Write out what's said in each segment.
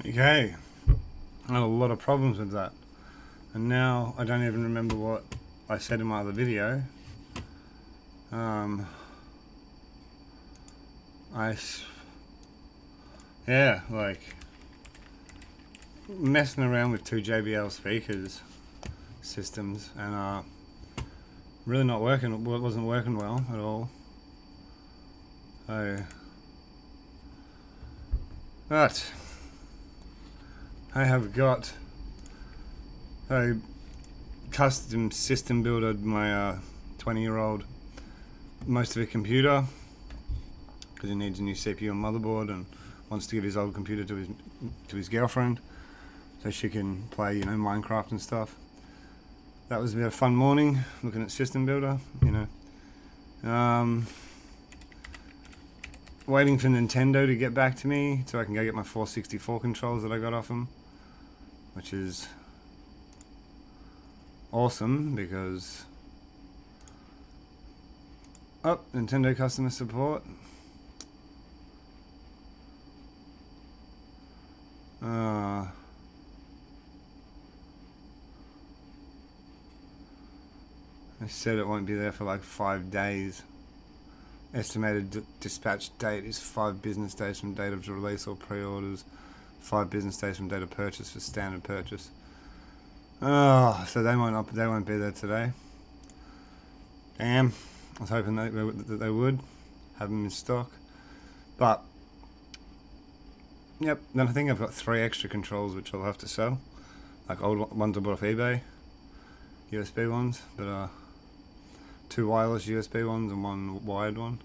Okay, I had a lot of problems with that, and now I don't even remember what I said in my other video. Um, yeah, like messing around with two JBL speakers systems, and really not working. It wasn't working well at all. So, but I have got a custom system builder my 20-year-old most of a computer, because he needs a new CPU and motherboard and wants to give his old computer to his girlfriend so she can play, Minecraft and stuff. That was a bit of a fun morning looking at system builder, waiting for Nintendo to get back to me so I can go get my 464 controls that I got off them, which is awesome because Nintendo customer support. They said it won't be there for like 5 days. Estimated dispatch date is 5 business days from date of release or pre-orders. 5 business days from date of purchase for standard purchase. So they won't be there today. Damn. I was hoping that they would have them in stock. But yep, then I think I've got 3 extra controls which I'll have to sell. Like old ones I bought off eBay. USB ones, but 2 wireless USB ones and 1 wired one.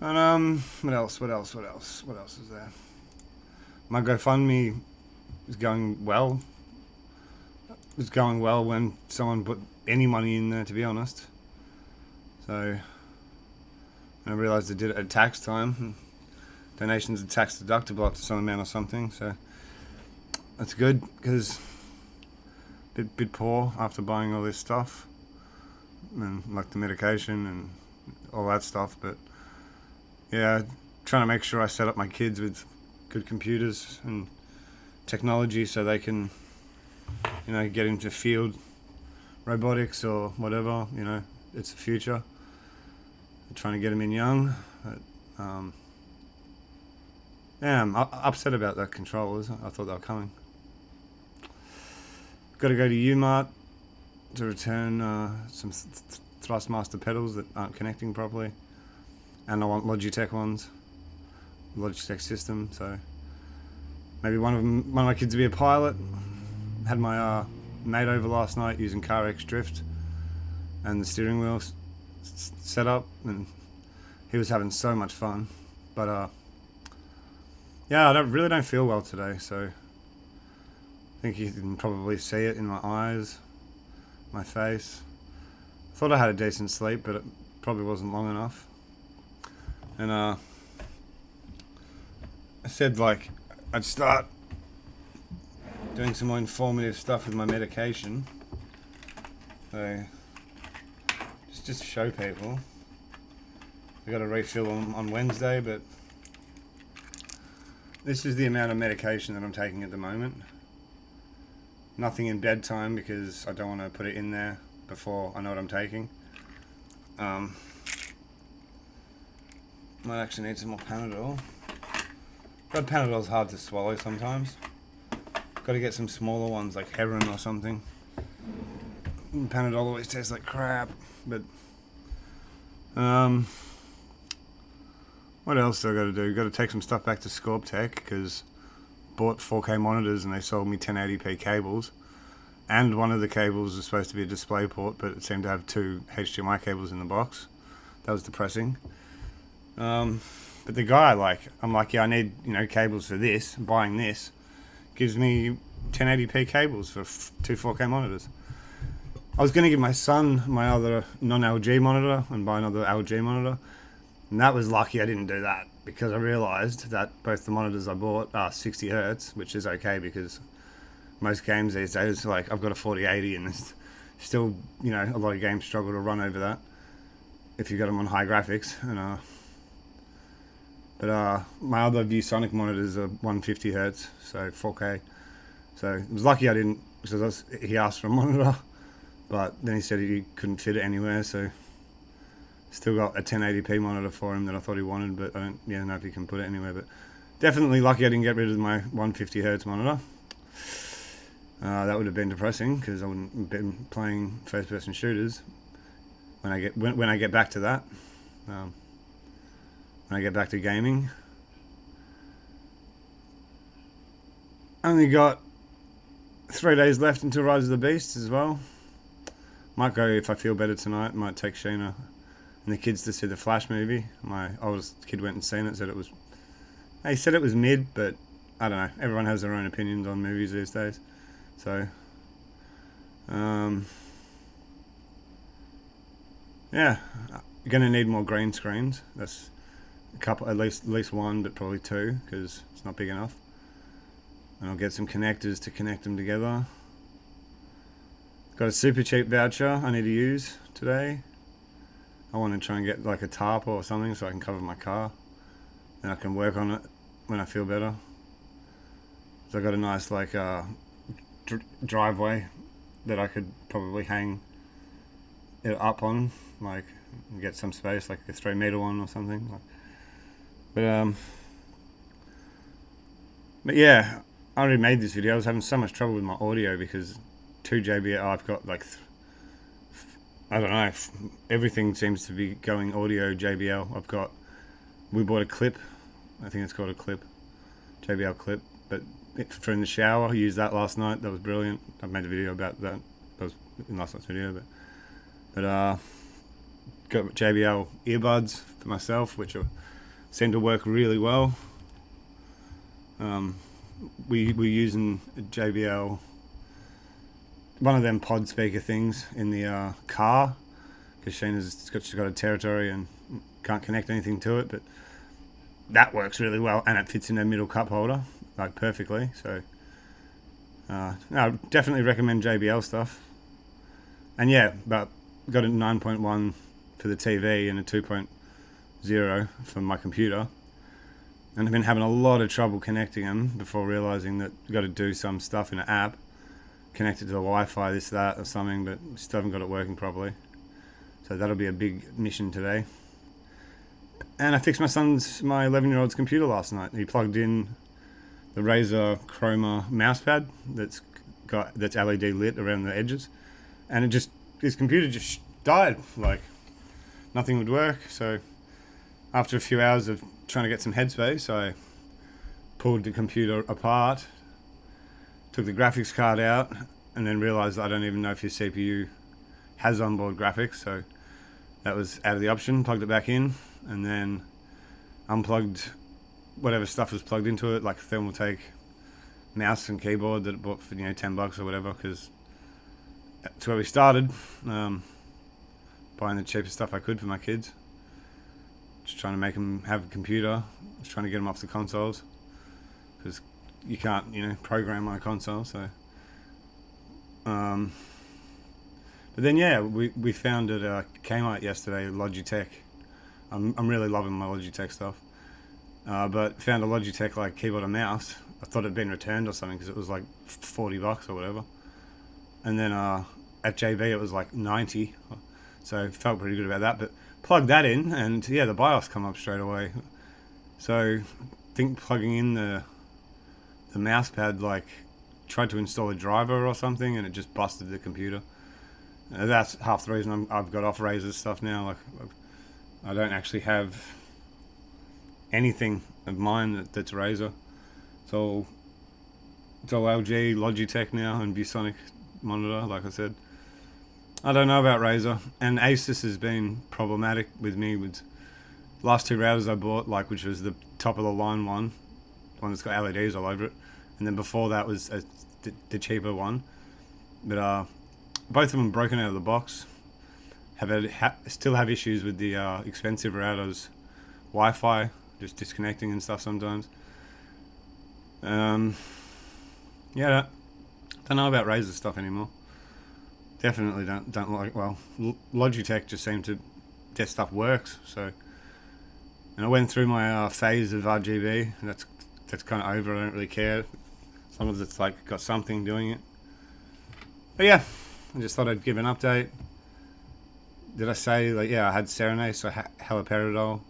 And what else is there? My GoFundMe is going well. It was going well when someone put any money in there, to be honest. So I realised I did it at tax time. Donations are tax deductible up to some amount or something, so that's good because bit poor after buying all this stuff and like the medication and all that stuff. But yeah, trying to make sure I set up my kids with good computers and technology so they can get into field robotics or whatever. It's the future. I'm trying to get them in young, but yeah, I'm upset about the controllers. I thought they were coming. Got to go to Umart to return some Thrustmaster pedals that aren't connecting properly, and I want Logitech ones, Logitech system. So maybe one of my kids will be a pilot. Had my mate over last night using CarX Drift and the steering wheel set up, and he was having so much fun. But yeah, I really don't feel well today, so I think you can probably see it in my eyes, my face. I thought I had a decent sleep, but it probably wasn't long enough. And I said I'd start doing some more informative stuff with my medication. So just to show people. I got a refill on Wednesday, but this is the amount of medication that I'm taking at the moment. Nothing in bedtime because I don't want to put it in there before I know what I'm taking. Might actually need some more Panadol. But Panadol's hard to swallow sometimes. Got to get some smaller ones like heroin or something. Panadol always tastes like crap. But what else do I got to do? Got to take some stuff back to Scorp Tech because bought 4K monitors and they sold me 1080p cables, and one of the cables was supposed to be a display port, but it seemed to have 2 HDMI cables in the box. That was depressing. But the guy, I'm like, yeah, I need cables for this. Buying this gives me 1080p cables for 2 4K monitors. I was going to give my son my other non-LG monitor and buy another LG monitor, and that was lucky I didn't do that because I realised that both the monitors I bought are 60 Hz, which is okay because most games these days, I've got a 4080 and there's still, a lot of games struggle to run over that if you've got them on high graphics. And But my other ViewSonic monitors are 150 hertz, so 4K. So it was lucky I didn't, because he asked for a monitor, but then he said he couldn't fit it anywhere, so still got a 1080p monitor for him that I thought he wanted, but I don't know if he can put it anywhere. But definitely lucky I didn't get rid of my 150 hertz monitor. That would have been depressing, because I wouldn't have been playing first-person shooters when I get back to that. When I get back to gaming. Only got 3 days left until Rise of the Beast as well. Might go, if I feel better tonight, might take Sheena and the kids to see the Flash movie. My oldest kid went and seen it, he said it was mid, but I don't know. Everyone has their own opinions on movies these days. So, yeah, you're going to need more green screens. That's a couple, at least one, but probably two, because it's not big enough. And I'll get some connectors to connect them together. Got a super cheap voucher I need to use today. I want to try and get like a tarp or something so I can cover my car. And I can work on it when I feel better. So I got a nice like driveway that I could probably hang it up on, like get some space, like a 3-meter one or something. But yeah, I already made this video. I was having so much trouble with my audio because 2 JBL, I've got like, I don't know, everything seems to be going audio JBL. We bought a clip, I think it's called a clip, JBL clip, but for in the shower, I used that last night. That was brilliant. I made a video about that. That was in last night's video, but got JBL earbuds for myself, which seem to work really well. We're using JBL, one of them pod speaker things in the car, because she's got a territory and can't connect anything to it, but that works really well, and it fits in a middle cup holder like perfectly. So no, definitely recommend JBL stuff. And yeah, but got a 9.1 for the TV and a 2.0 for my computer. And I've been having a lot of trouble connecting them before realizing that you've got to do some stuff in an app, connect it to the Wi-Fi, this, that, or something, but still haven't got it working properly. So that'll be a big mission today. And I fixed my 11-year-old's computer last night. He plugged in the Razer Chroma mousepad that's LED lit around the edges, and his computer just died. Like nothing would work. So after a few hours of trying to get some headspace, I pulled the computer apart, took the graphics card out, and then realized I don't even know if your CPU has onboard graphics, so that was out of the option. Plugged it back in, and then unplugged whatever stuff was plugged into it, like Thermaltake mouse and keyboard that I bought for $10 or whatever, because that's where we started, buying the cheapest stuff I could for my kids. Just trying to make them have a computer, just trying to get them off the consoles, because you can't, program on a console. So, but then yeah, we found at Kmart yesterday Logitech. I'm really loving my Logitech stuff, but found a Logitech like keyboard and mouse. I thought it'd been returned or something because it was like $40 or whatever, and then at JB it was like 90, so felt pretty good about that. But plug that in, and yeah, the BIOS come up straight away. So I think plugging in the mouse pad, like tried to install a driver or something, and it just busted the computer. That's half the reason I've got off Razer stuff now. Like I don't actually have anything of mine that's Razer. It's all LG, Logitech now, and ViewSonic monitor, like I said. I don't know about Razer, and Asus has been problematic with me with last 2 routers I bought, like which was the top of the line one that's got LEDs all over it, and then before that was the cheaper one. But both of them broken out of the box. Still have issues with the expensive routers, Wi-Fi just disconnecting and stuff sometimes. Yeah, don't know about Razer stuff anymore. Definitely don't like. Well, Logitech just seemed to their stuff works, so And I went through my phase of RGB, and that's kind of over. I don't really care as long as it's like got something doing it. But yeah, I just thought I'd give an update. Did I say, like, yeah, I had Serenade, so haloperidol.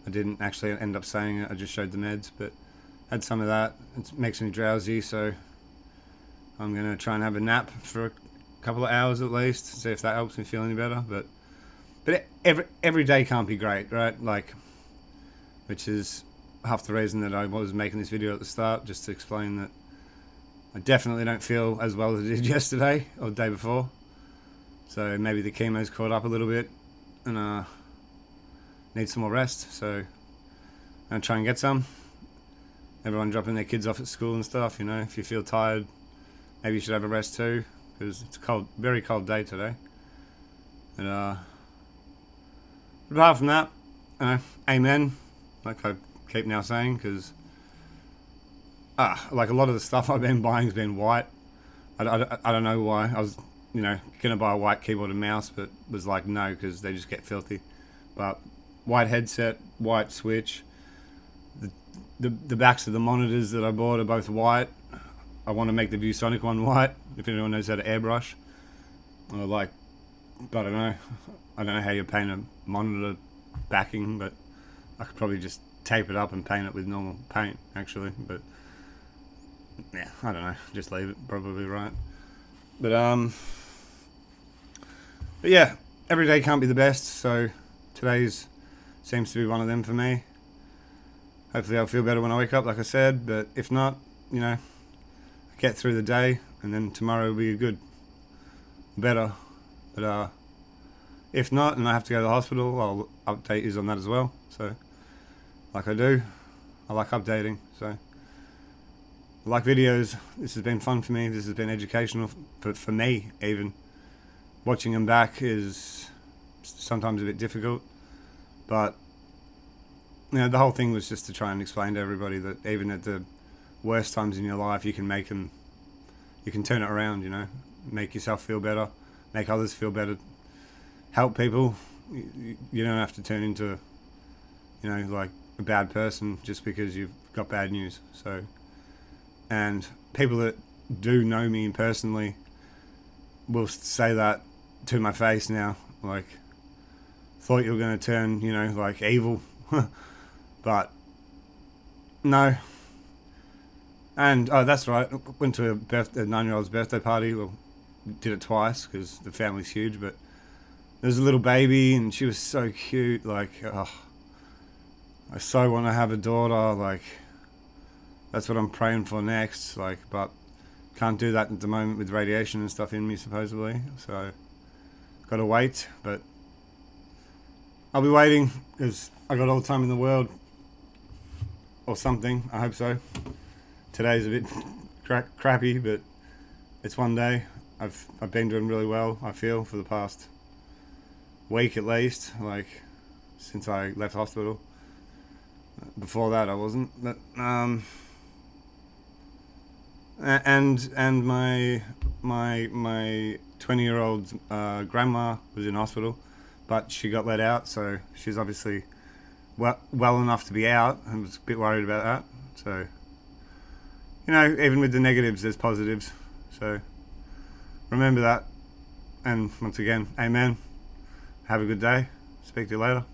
I didn't actually end up saying it, I just showed the meds, but had some of that. It makes me drowsy, so I'm going to try and have a nap for a couple of hours at least, see if that helps me feel any better. But every day can't be great, right? Like, which is half the reason that I was making this video at the start, just to explain that I definitely don't feel as well as I did yesterday or the day before. So maybe the chemo's caught up a little bit, and need some more rest. So I'm gonna try and get some. Everyone dropping their kids off at school and stuff, you know, if you feel tired, maybe you should have a rest too, because it's a cold, very cold day today. And apart from that, amen, like I keep now saying, because like a lot of the stuff I've been buying has been white. I don't know why. I was, gonna buy a white keyboard and mouse, but was like, no, because they just get filthy. But white headset, white switch. The backs of the monitors that I bought are both white. I want to make the ViewSonic one white, if anyone knows how to airbrush. Or like, I don't know how you paint a monitor backing, but I could probably just tape it up and paint it with normal paint, actually. But yeah, I don't know, just leave it, probably right. But yeah, every day can't be the best, so today's seems to be one of them for me. Hopefully I'll feel better when I wake up, like I said, but if not, get through the day, and then tomorrow will be better. But if not, and I have to go to the hospital, I'll update you on that as well. So, like I do, I like updating, so I like videos. This has been fun for me. This has been educational for me, even. Watching them back is sometimes a bit difficult, but the whole thing was just to try and explain to everybody that even at the worst times in your life, you can turn it around, make yourself feel better, make others feel better, help people. You don't have to turn into, like a bad person just because you've got bad news. So, and people that do know me personally will say that to my face now, like, thought you were going to turn, like evil. But no. And that's right, went to a 9-year-old's birthday party. Well, did it twice because the family's huge, but there was a little baby and she was so cute. Like, I so want to have a daughter. Like, that's what I'm praying for next. Like, but can't do that at the moment with radiation and stuff in me, supposedly. So got to wait, but I'll be waiting because I got all the time in the world. Or something, I hope so. Today's a bit crappy, but it's one day. I've been doing really well, I feel, for the past week at least, like since I left hospital. Before that I wasn't, but and my 20-year-old grandma was in hospital, but she got let out, so she's obviously well enough to be out. I was a bit worried about that. So, even with the negatives, there's positives. So, remember that. And once again, amen. Have a good day. Speak to you later.